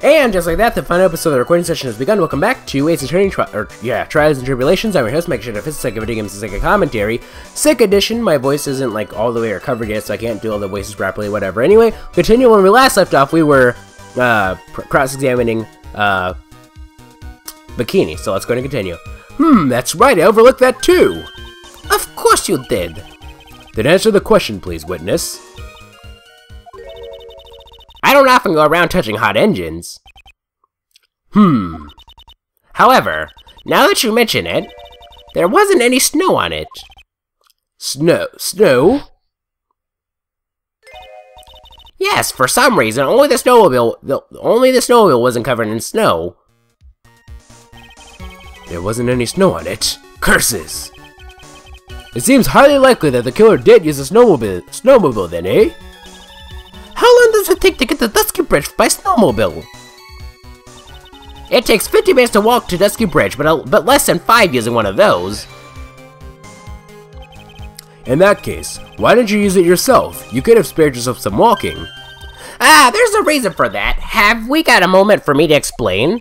And just like that, the final episode of the recording session has begun. Welcome back to Ace Attorney Trials and Tribulations. I'm your host, MegaShadowFist, sick of video games and sick of commentary. Sick edition. My voice isn't like all the way recovered yet, so I can't do all the voices properly, whatever. Anyway, continue when we last left off. We were cross-examining Bikini, so let's go and continue. That's right, I overlooked that too. Of course you did. Then answer the question, please, witness. I don't often go around touching hot engines. However, now that you mention it, there wasn't any snow on it. Snow? Yes, for some reason, only the snowmobile wasn't covered in snow. There wasn't any snow on it. Curses! It seems highly likely that the killer did use a snowmobile then, eh? How long does it take to get to Dusky Bridge by snowmobile? It takes 50 minutes to walk to Dusky Bridge, but less than 5 using one of those. In that case, why didn't you use it yourself? You could have spared yourself some walking. There's a reason for that. Have we got a moment for me to explain?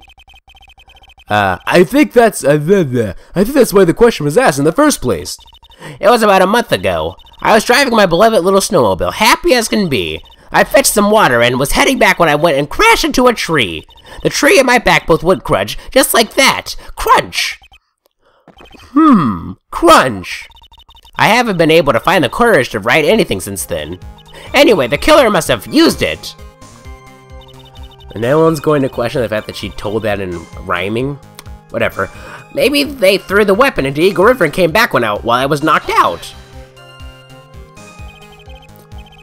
I think that's why the question was asked in the first place. It was about a month ago. I was driving my beloved little snowmobile, happy as can be. I fetched some water and was heading back when I went and crashed into a tree. The tree and my back both would crunch, just like that. Crunch! Crunch! I haven't been able to find the courage to write anything since then. Anyway, the killer must have used it. And everyone's going to question the fact that she told that in rhyming. Whatever. Maybe they threw the weapon into Eagle River and came back while I was knocked out.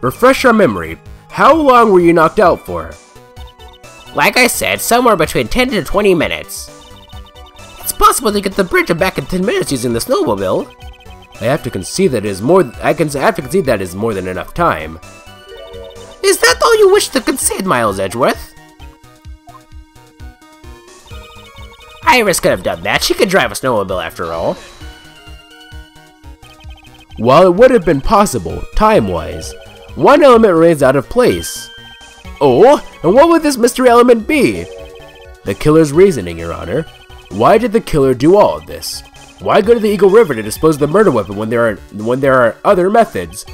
Refresh our memory. How long were you knocked out for? Like I said, somewhere between 10 to 20 minutes. It's possible to get the bridge back in 10 minutes using the snowmobile. I have to concede that is more than enough time. Is that all you wish to concede, Miles Edgeworth? Iris could have done that. She could drive a snowmobile after all. While it would have been possible, time-wise, one element remains out of place. Oh, and what would this mystery element be? The killer's reasoning, Your Honor. Why did the killer do all of this? Why go to the Eagle River to dispose of the murder weapon when there are other methods?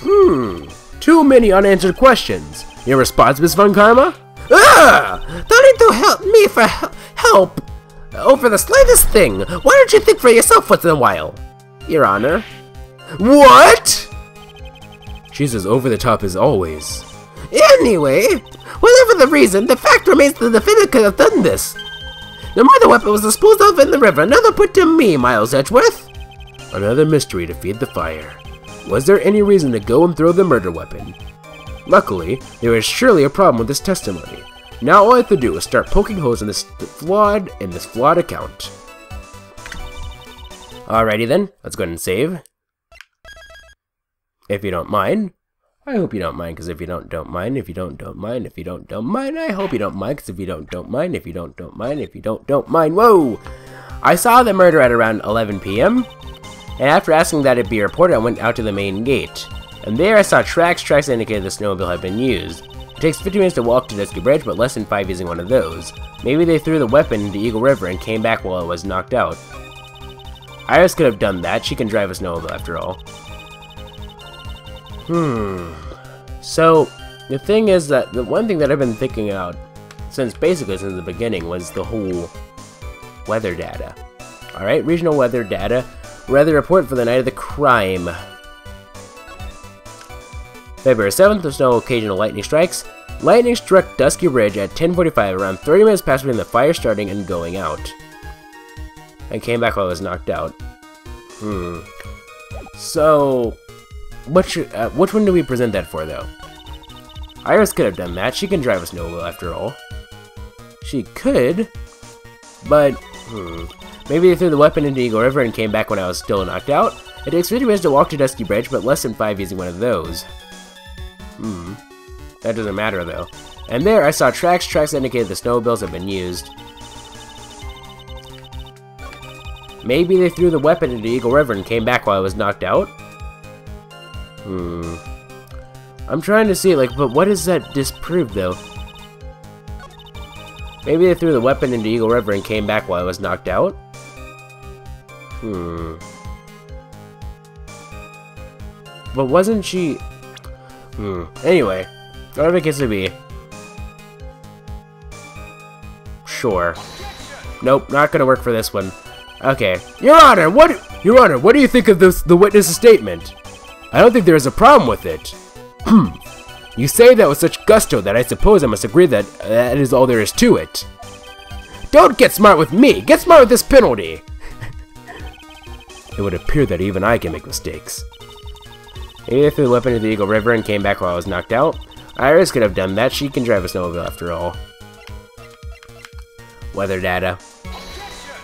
Too many unanswered questions. Your response, Miss Von Karma? Don't need to help me for help over the slightest thing. Why don't you think for yourself once in a while? Your Honor. What? She's as over the top as always. Anyway, whatever the reason, the fact remains that the defendant could have done this. The murder weapon was disposed of in the river. Another put to me, Miles Edgeworth. Another mystery to feed the fire. Was there any reason to go and throw the murder weapon? Luckily, there is surely a problem with this testimony. Now all I have to do is start poking holes in this flawed account. Alrighty then, let's go ahead and save. If you don't mind. I hope you don't mind, because if you don't mind, I hope you don't mind, because if you don't mind, whoa! I saw the murder at around 11 p.m., and after asking that it be reported, I went out to the main gate. And there I saw tracks indicated the snowmobile had been used. It takes 50 minutes to walk to Dusky Bridge, but less than 5 using one of those. Maybe they threw the weapon into Eagle River and came back while I was knocked out. Iris could have done that. She can drive a snowmobile after all. So, the thing is that the one thing that I've been thinking out since the beginning was the whole weather data. Alright, regional weather data. Weather report for the night of the crime. February 7th, there's no occasional lightning strikes. Lightning struck Dusky Bridge at 10:45, around 30 minutes past between the fire starting and going out. I came back while I was knocked out. So, which one do we present that for, though? Iris could have done that. She can drive a snowmobile after all. She could, but, maybe they threw the weapon into Eagle River and came back when I was still knocked out. It takes 50 minutes to walk to Dusky Bridge, but less than 5 using one of those. That doesn't matter, though. And there, I saw tracks indicated the snowmobiles have been used. Maybe they threw the weapon into Eagle River and came back while I was knocked out? I'm trying to see, like, but what does that disprove, though? Maybe they threw the weapon into Eagle River and came back while I was knocked out? But wasn't she... Anyway, whatever it gets to be. Sure. Nope, not gonna work for this one. Okay. Your Honor, what do you think of the witness's statement? I don't think there is a problem with it. You say that with such gusto that I suppose I must agree that that is all there is to it. Don't get smart with me! Get smart with this penalty! It would appear that even I can make mistakes. Maybe they threw the weapon into the Eagle River and came back while I was knocked out. Iris could have done that. She can drive a snowmobile after all. Weather data.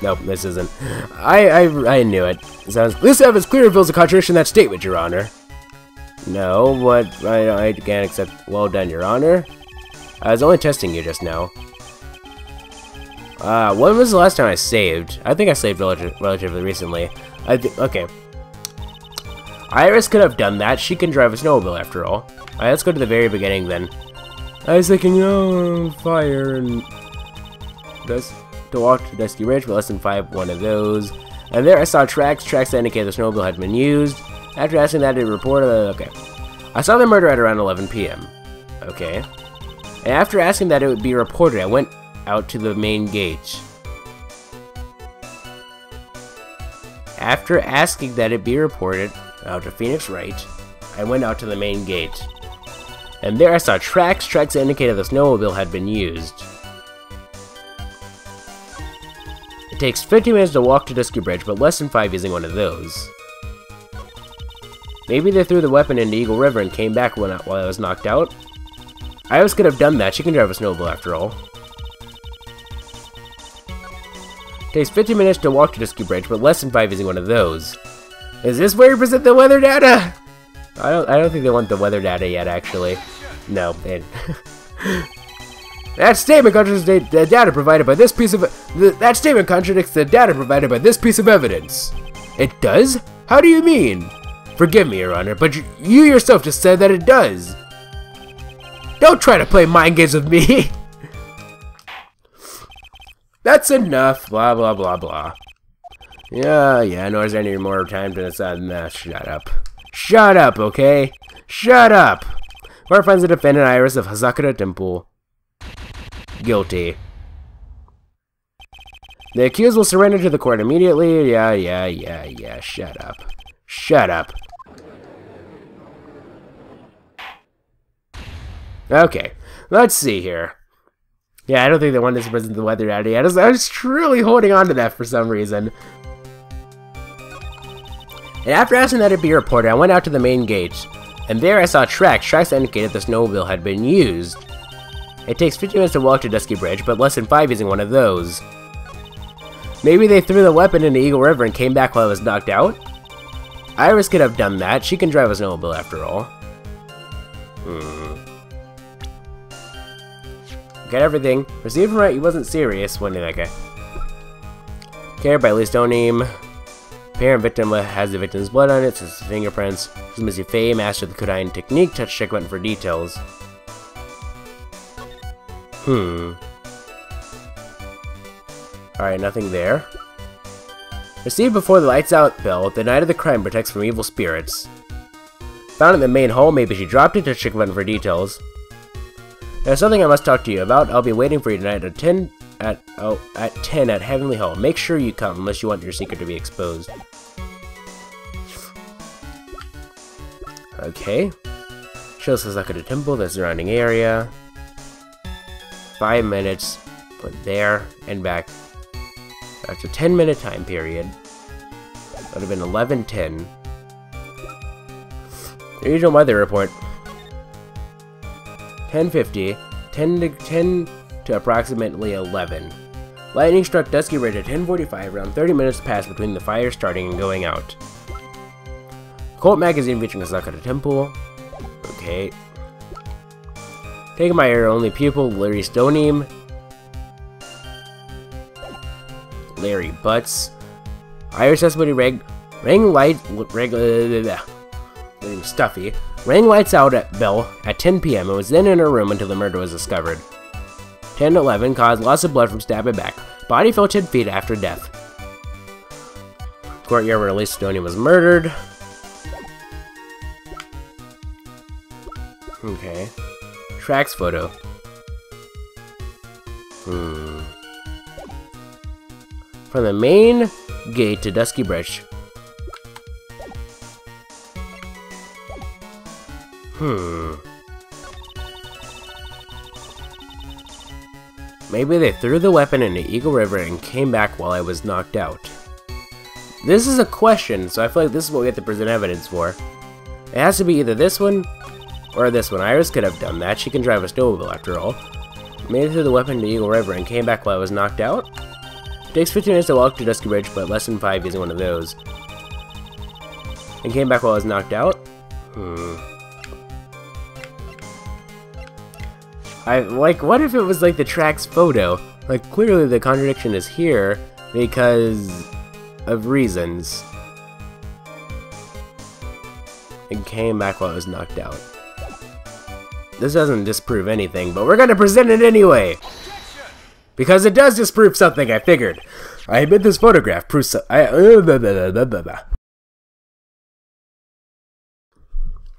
Nope, this isn't. I knew it. This evidence clearly reveals a contradiction in that statement, Your Honor. No, but I can't accept. Well done, Your Honor. I was only testing you just now. When was the last time I saved? I think I saved relatively recently. Okay. Iris could have done that. She can drive a snowmobile after all. Alright, let's go to the very beginning then. I was thinking, fire and to walk to Dusky Ridge, but less than 5, one of those. And there I saw tracks that indicated the snowmobile had been used. After asking that, it reported, okay. I saw the murder at around 11 p.m. Okay. And after asking that it would be reported, I went out to the main gate. After asking that it be reported out to Phoenix Wright, I went out to the main gate. And there I saw tracks that indicated the snowmobile had been used. It takes 50 minutes to walk to Dusky Bridge, but less than 5 using one of those. Maybe they threw the weapon into Eagle River and came back while I was knocked out. Iris could have done that. She can drive a snowmobile after all. It takes 50 minutes to walk to Dusky Bridge, but less than 5 using one of those. Is this where you present the weather data? I don't think they want the weather data yet, actually. No, they That statement contradicts the data provided by this piece of that statement contradicts the data provided by this piece of evidence. It does? How do you mean? Forgive me, Your Honor, but you yourself just said that it does. Don't try to play mind games with me. That's enough. Blah blah blah blah. Yeah. No, is there any more time to decide? Nah, shut up. Shut up, okay? Shut up. Court finds the defendant Iris of Hazakura Temple guilty. The accused will surrender to the court immediately. Yeah. Shut up. Shut up. Okay, let's see here. Yeah, I don't think they wanted to present the weather data yet. I was truly holding on to that for some reason. And after asking that it be reported, I went out to the main gate. And there I saw tracks that indicated the snowmobile had been used. It takes 50 minutes to walk to Dusky Bridge, but less than 5 using one of those. Maybe they threw the weapon into Eagle River and came back while I was knocked out? Iris could have done that. She can drive a snowmobile after all. Got everything. Received from Wright, he wasn't serious. When that guy? Care by least don't aim. Parent victim has the victim's blood on it, says fingerprints. Missy Faye, master of the Kodain technique. Touch check button for details. Alright, nothing there. Received before the lights out bell. The night of the crime protects from evil spirits. Found in the main hall. Maybe she dropped it. Touch check button for details. There's something I must talk to you about. I'll be waiting for you tonight at 10 at 10 at Heavenly Hall. Make sure you come unless you want your secret to be exposed. Okay. Shows us like at a temple, the surrounding area. 5 minutes. Put there and back. After 10-minute time period. That would have been 11:10. The usual weather report. 10:50, 10 to approximately 11. Lightning struck Dusky Ridge at 10:45, around 30 minutes passed between the fire starting and going out. Cult magazine featuring Sakura Temple. Okay. Taken by your only pupil, Larry Stoneam. Larry Butts. Iris testimony rang stuffy. Rang lights out at bell at 10 p.m. and was then in her room until the murder was discovered. 10 and 11 caused loss of blood from stabbing back. Body fell 10 feet after death. Courtyard where Elise Stoney was murdered. Okay. Tracks photo. From the main gate to Dusky Bridge. Maybe they threw the weapon into Eagle River and came back while I was knocked out. This is a question, so I feel like this is what we have to present evidence for. It has to be either this one or this one. Iris could have done that. She can drive a snowmobile after all. Made it through the weapon to Eagle River and came back while I was knocked out. It takes 15 minutes to walk to Dusky Bridge, but less than 5 using one of those. And came back while I was knocked out? What if it was like the track's photo? Like, clearly the contradiction is here because of reasons. And came back while I was knocked out. This doesn't disprove anything, but we're gonna present it anyway! Because it does disprove something, I figured. I admit this photograph proves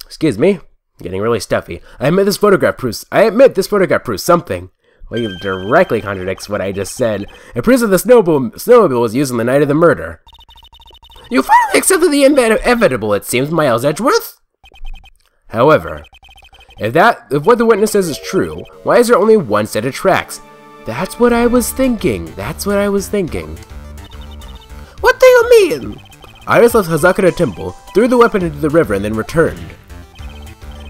Excuse me. Getting really stuffy. I admit this photograph proves something. Well, it directly contradicts what I just said. It proves that the snowmobile was used on the night of the murder. You finally accepted the inevitable, it seems, Miles Edgeworth? However, if what the witness says is true, why is there only one set of tracks? That's what I was thinking. What do you mean? Iris left Hazakura Temple, threw the weapon into the river, and then returned.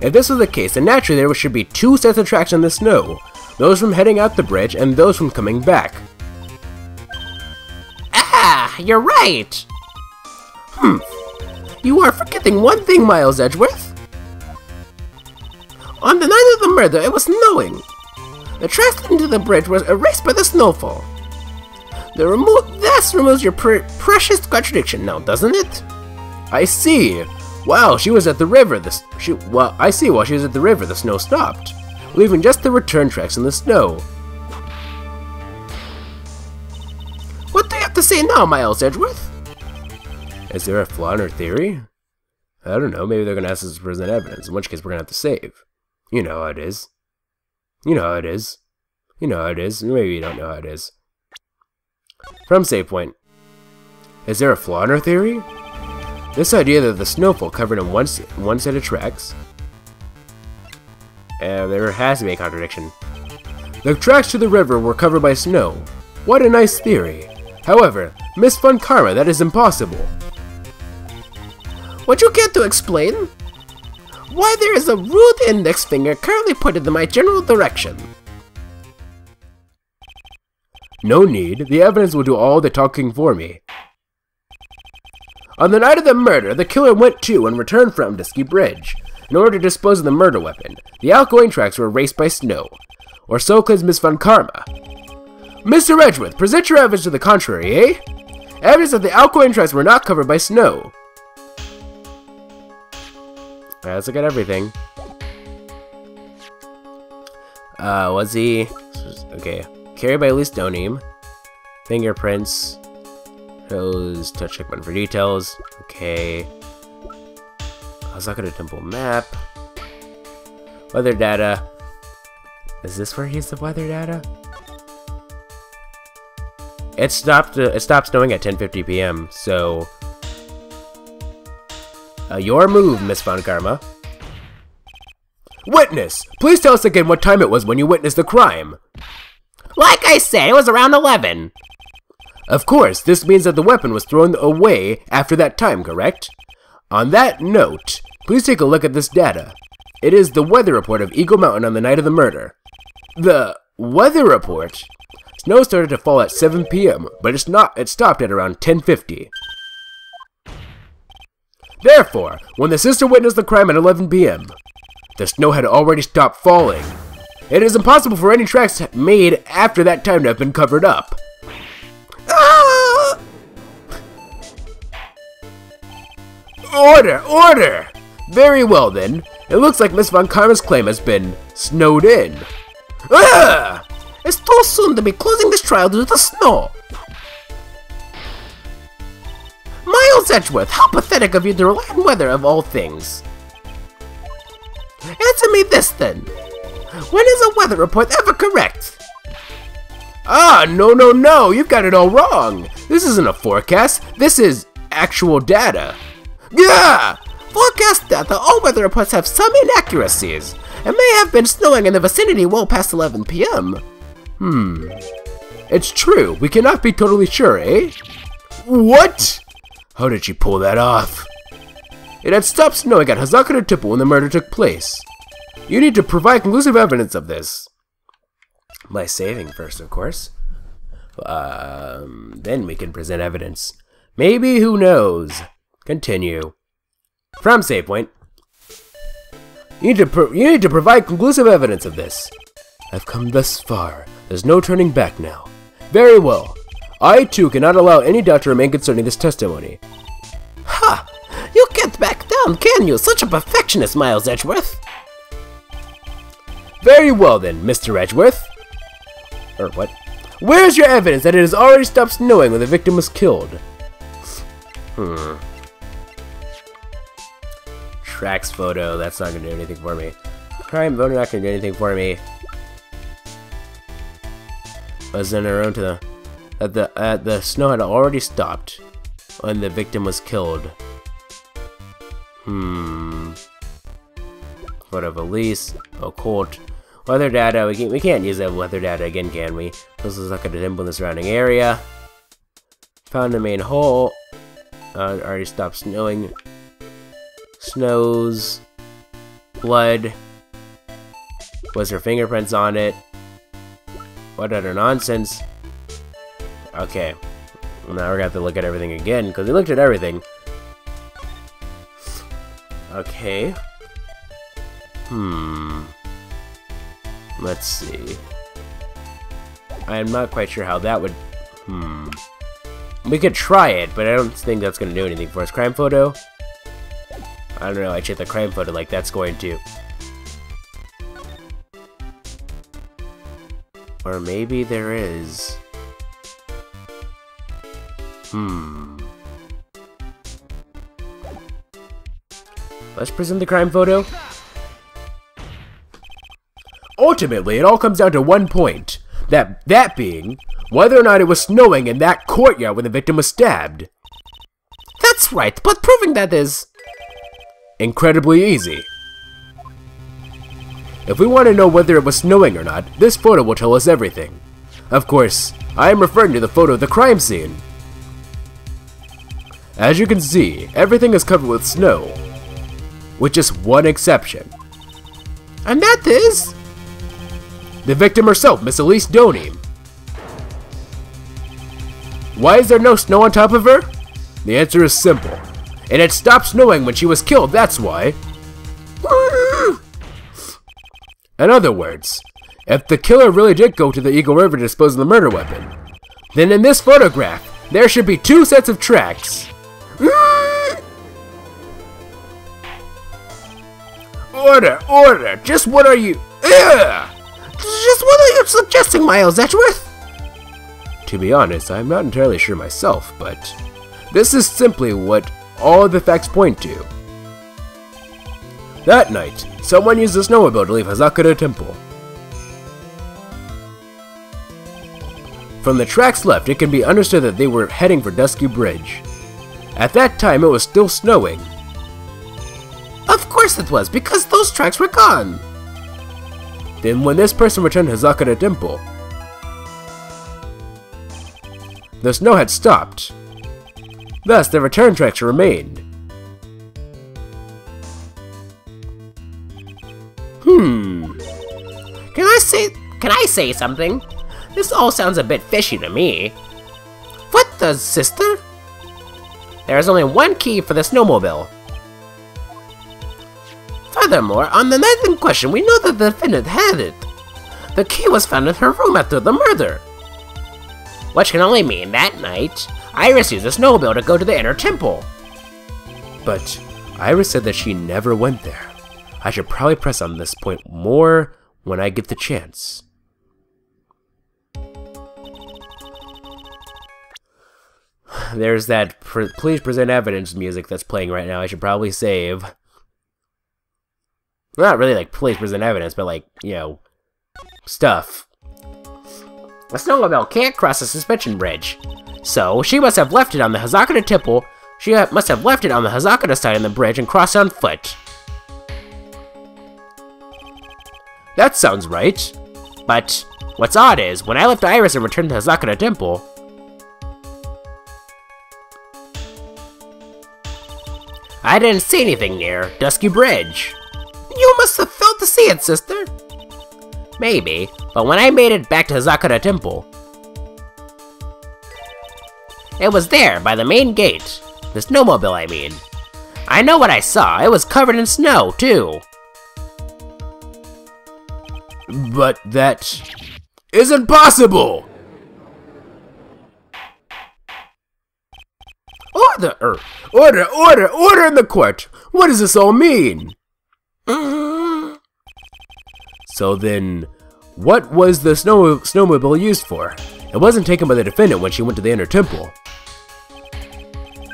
If this was the case, then naturally there should be two sets of tracks in the snow. Those from heading out the bridge, and those from coming back. Ah, you're right! You are forgetting one thing, Miles Edgeworth. On the night of the murder, it was snowing. The tracks into the bridge was erased by the snowfall. This removes your precious contradiction now, doesn't it? I see. While she was at the river, the snow stopped, leaving just the return tracks in the snow. What do you have to say now, Miles Edgeworth? Is there a flaw in her theory? I don't know, maybe they're gonna ask us to present evidence, in which case we're gonna have to save. You know how it is. Maybe you don't know how it is. From save point. Is there a flaw in her theory? This idea that the snowfall covered in one set of tracks. There has to be a contradiction. The tracks to the river were covered by snow. What a nice theory. However, Miss Von Karma, that is impossible. Would you care to explain? Why there is a rude index finger currently pointed in my general direction. No need. The evidence will do all the talking for me. On the night of the murder, the killer went to and returned from Dusky Bridge. In order to dispose of the murder weapon, the outgoing tracks were erased by snow. Or so claims Miss Von Karma. Mr. Edgeworth, present your evidence to the contrary, eh? Evidence that the outgoing tracks were not covered by snow. Alright, let's look at everything. Was he... Okay. Carried by Elise Donim. Fingerprints. Shows touch check button for details. Okay. Hazakura Temple map. Weather data. Is this where he's the weather data? It stopped snowing at 10:50 p.m. So your move, Miss Von Karma. Witness, please tell us again what time it was when you witnessed the crime. Like I said, it was around 11. Of course, this means that the weapon was thrown away after that time, correct? On that note, please take a look at this data. It is the weather report of Eagle Mountain on the night of the murder. The weather report? Snow started to fall at 7 p.m., but it stopped at around 10:50. Therefore, when the sister witnessed the crime at 11 p.m., the snow had already stopped falling. It is impossible for any tracks made after that time to have been covered up. Ah! Order! Order! Very well then. It looks like Miss Von Karma's claim has been snowed in. Ah! It's too soon to be closing this trial due to snow. Miles Edgeworth, how pathetic of you to rely on weather of all things. Answer me this then. When is a weather report ever correct? Ah, no, you've got it all wrong. This isn't a forecast, this is actual data. Yeah! Forecast data, all weather reports have some inaccuracies. It may have been snowing in the vicinity well past 11 p.m. It's true, we cannot be totally sure, eh? What? How did she pull that off? It had stopped snowing at Hazakura Temple when the murder took place. You need to provide conclusive evidence of this. By saving first, of course. Then we can present evidence. Maybe, who knows? Continue. From save point. You need to provide conclusive evidence of this. I've come thus far. There's no turning back now. Very well. I, too, cannot allow any doubt to remain concerning this testimony. Ha! You can't back down, can you? Such a perfectionist, Miles Edgeworth. Very well then, Mr. Edgeworth. Or what? Where's your evidence that it has already stopped snowing when the victim was killed? Tracks photo, that's not gonna do anything for me. Crime photo, not gonna do anything for me. Was in her own to the snow had already stopped when the victim was killed. Photo of Elise, occult, weather data. We can't use that weather data again, can we? This is like a temple in the surrounding area. Found the main hole. Already stopped snowing. Snows. Blood. Was her fingerprints on it? What utter nonsense. Okay. Now we're gonna have to look at everything again, because we looked at everything. Okay. Let's see. I'm not quite sure how that would... We could try it, but I don't think that's gonna do anything for us. Crime photo? I don't know, I checked the crime photo like that's going to. Or maybe there is. Let's present the crime photo. Ultimately, it all comes down to one point. That being, whether or not it was snowing in that courtyard when the victim was stabbed. That's right, but proving that is... incredibly easy. If we want to know whether it was snowing or not, this photo will tell us everything. Of course, I am referring to the photo of the crime scene. As you can see, everything is covered with snow, with just one exception. And that is... the victim herself, Miss Elise Doney. Why is there no snow on top of her? The answer is simple. It had stopped snowing when she was killed, that's why. In other words, if the killer really did go to the Eagle River to dispose of the murder weapon, then in this photograph, there should be two sets of tracks. Order, just what are you... Just what are you suggesting, Miles Edgeworth? To be honest, I'm not entirely sure myself, but this is simply what all the facts point to. That night, someone used a snowmobile to leave Hazakura Temple. From the tracks left, it can be understood that they were heading for Dusky Bridge. At that time, it was still snowing. Of course it was, because those tracks were gone. Then when this person returned to Hazakura Temple, the snow had stopped. Thus, the return tracks remained. Can I say something? This all sounds a bit fishy to me. What does, sister? There is only one key for the snowmobile. Furthermore, on the night in question, we know that the defendant had it. The key was found in her room after the murder. Which can only mean that night, Iris used the snowmobile to go to the inner temple. But Iris said that she never went there. I should probably press on this point more when I get the chance. there's that please present evidence music that's playing right now. I should probably save. Not really like please present evidence, but like, you know, stuff. A snowmobile can't cross a suspension bridge. So, she must have left it on the Hazakura temple. She must have left it on the Hazakura side of the bridge and crossed on foot. That sounds right. But what's odd is, when I left Iris and returned to Hazakura temple, I didn't see anything near Dusky Bridge. You must have failed to see it, sister. Maybe, but when I made it back to Hazakura temple, it was there, by the main gate. The snowmobile, I mean. I know what I saw. It was covered in snow, too. But that isn't possible! Order in the court! What does this all mean? So then, what was the snowmobile used for? It wasn't taken by the defendant when she went to the inner temple.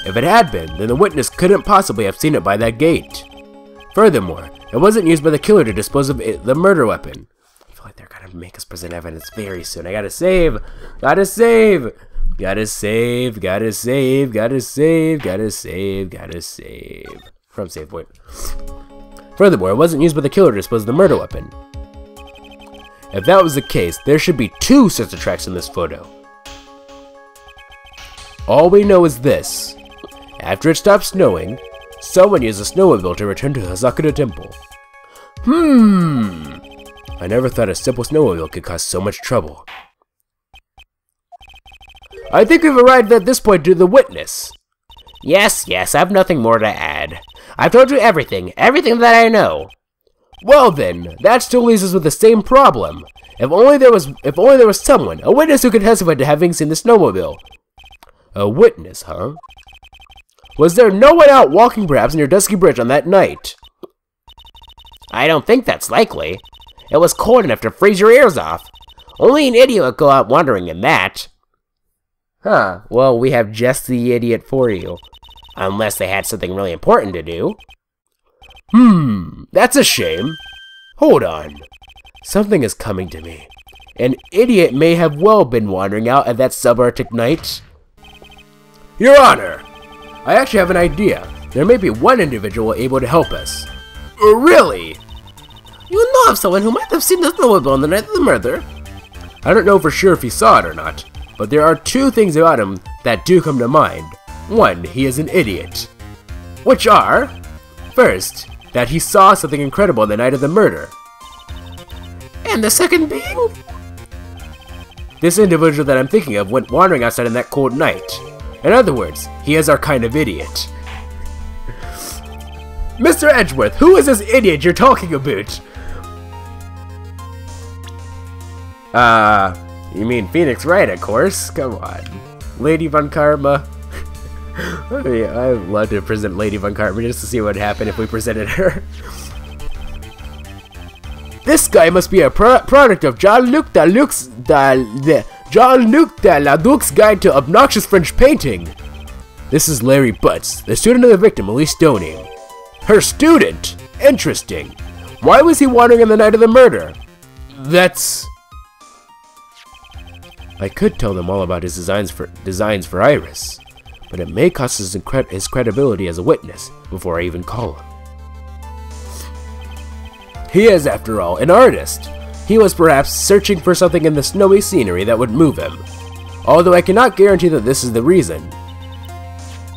If it had been, then the witness couldn't possibly have seen it by that gate. Furthermore, it wasn't used by the killer to dispose of the murder weapon. I feel like they're gonna make us present evidence very soon. I gotta save! Gotta save! Gotta save, gotta save, gotta save, gotta save, gotta save. From save point. Furthermore, it wasn't used by the killer to dispose of the murder weapon. If that was the case, there should be 2 sets of tracks in this photo. All we know is this. After it stopped snowing, someone used a snowmobile to return to Hazakura temple. I never thought a simple snowmobile could cause so much trouble. I think we've arrived at this point to the witness. Yes, I've nothing more to add. I've told you everything that I know. Well then, that still leaves us with the same problem. If only there was someone, a witness who could testify to having seen the snowmobile. A witness, huh? Was there no one out walking perhaps near Dusky Bridge on that night? I don't think that's likely. It was cold enough to freeze your ears off. Only an idiot would go out wandering in that. Huh, well, we have just the idiot for you. Unless they had something really important to do. That's a shame. Hold on. Something is coming to me. An idiot may have well been wandering out at that subarctic night. Your Honor! I actually have an idea. There may be one individual able to help us. Really? You know of someone who might have seen the snowmobile on the night of the murder? I don't know for sure if he saw it or not, but there are 2 things about him that do come to mind. 1, he is an idiot. Which are, first, that he saw something incredible the night of the murder. And the second being? This individual that I'm thinking of went wandering outside on that cold night. In other words, he is our kind of idiot. Mr. Edgeworth, who is this idiot you're talking about? You mean Phoenix Wright, of course. Come on. Lady Von Karma. Yeah, I'd love to present Lady Von Karma just to see what would happen if we presented her. This guy must be a product of Jean-Luc Deluxe's Guide to Obnoxious French Painting. This is Larry Butts, the student of the victim, Elise Stoning. Her student? Interesting. Why was he wandering on the night of the murder? That's... I could tell them all about his designs for Iris, but it may cost his credibility as a witness before I even call him. He is, after all, an artist. He was perhaps searching for something in the snowy scenery that would move him, although I cannot guarantee that this is the reason.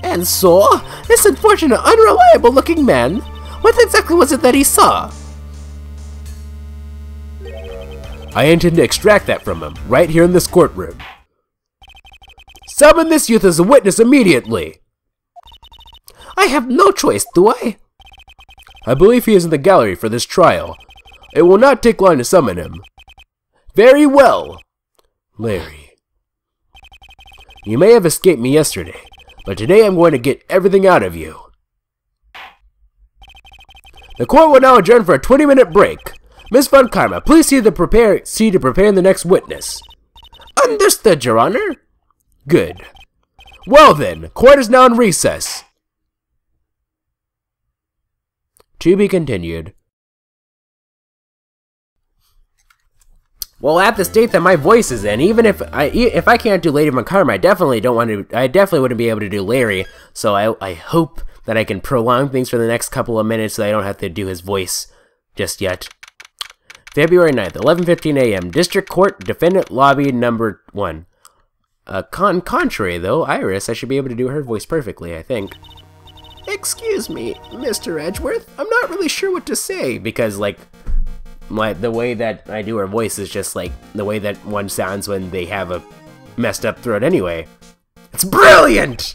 And so, this unfortunate, unreliable-looking man, what exactly was it that he saw? I intend to extract that from him, right here in this courtroom. Summon this youth as a witness immediately! I have no choice, do I? I believe he is in the gallery for this trial. It will not take long to summon him. Very well. Larry. You may have escaped me yesterday, but today I'm going to get everything out of you. The court will now adjourn for a 20-minute break. Miss Von Karma, please see to prepare the next witness. Understood, Your Honor. Good. Well then, court is now in recess. To be continued. Well, at the state that my voice is in, even if I can't do Lady Karma, I definitely wouldn't be able to do Larry. So I hope that I can prolong things for the next couple of minutes so I don't have to do his voice just yet. February 9th, 11:15 a.m. District Court, Defendant Lobby Number 1. Contrary though, Iris, I should be able to do her voice perfectly, I think. Excuse me, Mr. Edgeworth, I'm not really sure what to say, because, like, the way that I do her voice is just, like, the way that one sounds when they have a messed up throat anyway. It's brilliant!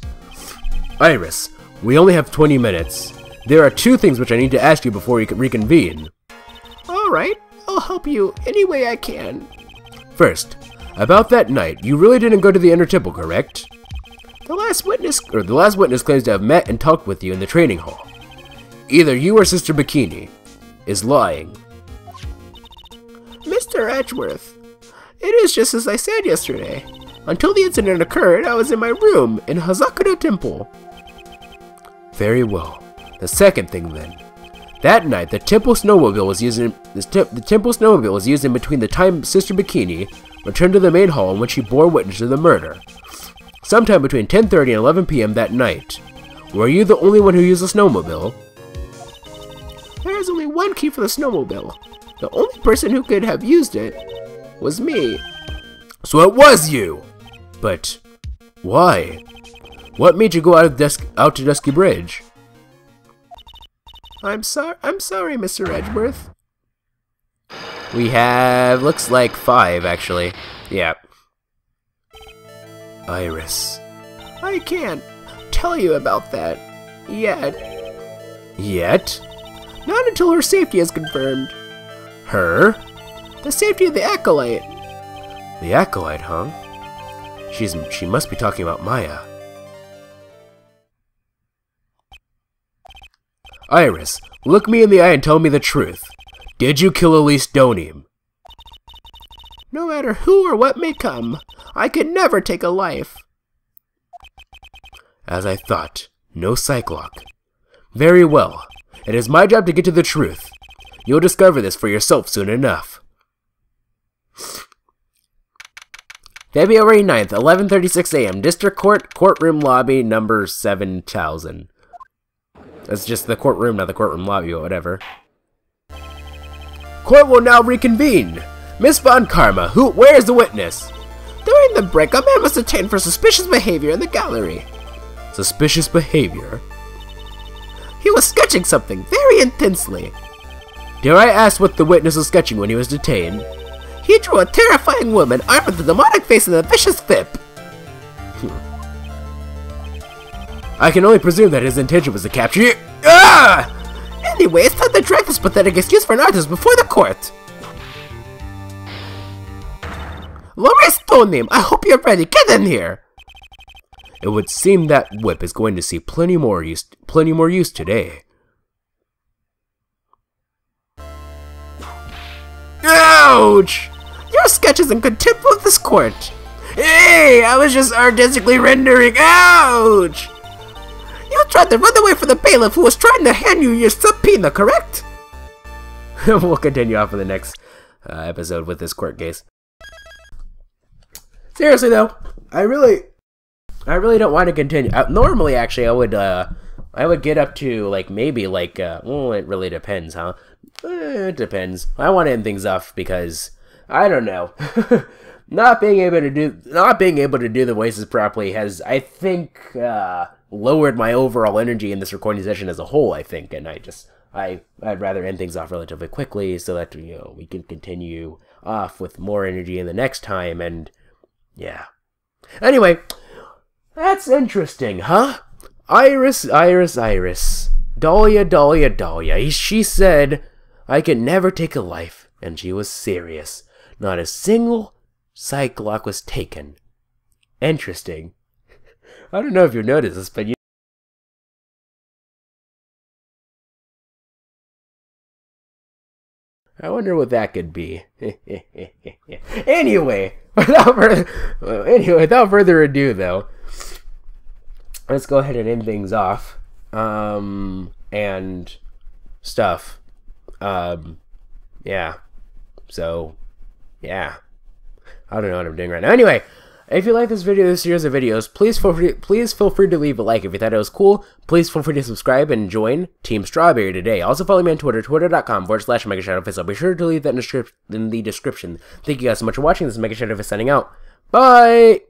Iris, we only have 20 minutes. There are 2 things which I need to ask you before we can reconvene. Alright, I'll help you any way I can. First, about that night, you really didn't go to the inner temple, correct? The last witness claims to have met and talked with you in the training hall. Either you or Sister Bikini is lying. Mr. Edgeworth, it is just as I said yesterday. Until the incident occurred, I was in my room in Hazakura Temple. Very well. The second thing then. That night, the temple snowmobile was used in between the time Sister Bikini returned to the main hall in which she bore witness to the murder. Sometime between 10:30 and 11 p.m. that night. Were you the only one who used the snowmobile? There is only one key for the snowmobile. The only person who could have used it was me. So it was you! But why? What made you go out to Dusky Bridge? I'm sorry, Mr. Edgeworth. We have, looks like 5 actually. Yeah. Iris. I can't tell you about that yet. Yet? Not until her safety is confirmed. Her? The safety of the Acolyte. The Acolyte, huh? She must be talking about Maya. Iris, look me in the eye and tell me the truth. Did you kill Elise Donim? No matter who or what may come, I could never take a life. As I thought, no Cyclock. Very well. It is my job to get to the truth. You'll discover this for yourself soon enough. February 9th, 11:36 a.m. District Court, Courtroom Lobby Number 7000. That's just the courtroom, not the courtroom lobby or whatever. Court will now reconvene. Miss Von Karma, where is the witness? During the break, a man was detained for suspicious behavior in the gallery. Suspicious behavior? He was sketching something very intensely. Dare I ask what the witness was sketching when he was detained? He drew a terrifying woman armed with a demonic face and a vicious fip. I can only presume that his intention was to capture you. Ah! Anyway, it's time to drag this pathetic excuse for an artist before the court. Loris Tonim, I hope you're ready. Get in here. It would seem that whip is going to see plenty more use today. Ouch! Your sketch is in contempt of this court. Hey, I was just artistically rendering. Ouch! You tried to run away from the bailiff who was trying to hand you your subpoena, correct? We'll continue on for the next episode with this court case. Seriously though, I really don't want to continue. Normally, actually, I would get up to like maybe like well, it really depends, huh? It depends. I want to end things off because I don't know. Not being able to do the voices properly has, I think, lowered my overall energy in this recording session as a whole, I think, and I'd rather end things off relatively quickly so that, you know, we can continue off with more energy in the next time, and yeah. Anyway, that's interesting, huh? Iris. Dahlia. She said, I could never take a life, and she was serious. Not a single Cyclock was taken. Interesting. I don't know if you've noticed this, but I wonder what that could be. Anyway, without further ado, though, let's go ahead and end things off. And stuff. Yeah. So, yeah. I don't know what I'm doing right now. Anyway, if you like this series of videos, please feel free to leave a like if you thought it was cool. Please feel free to subscribe and join Team Strawberry today. Also follow me on Twitter, twitter.com/MegaShadowFist. I'll be sure to leave that in the description. Thank you guys so much for watching. This is MegaShadowFist signing out. Bye!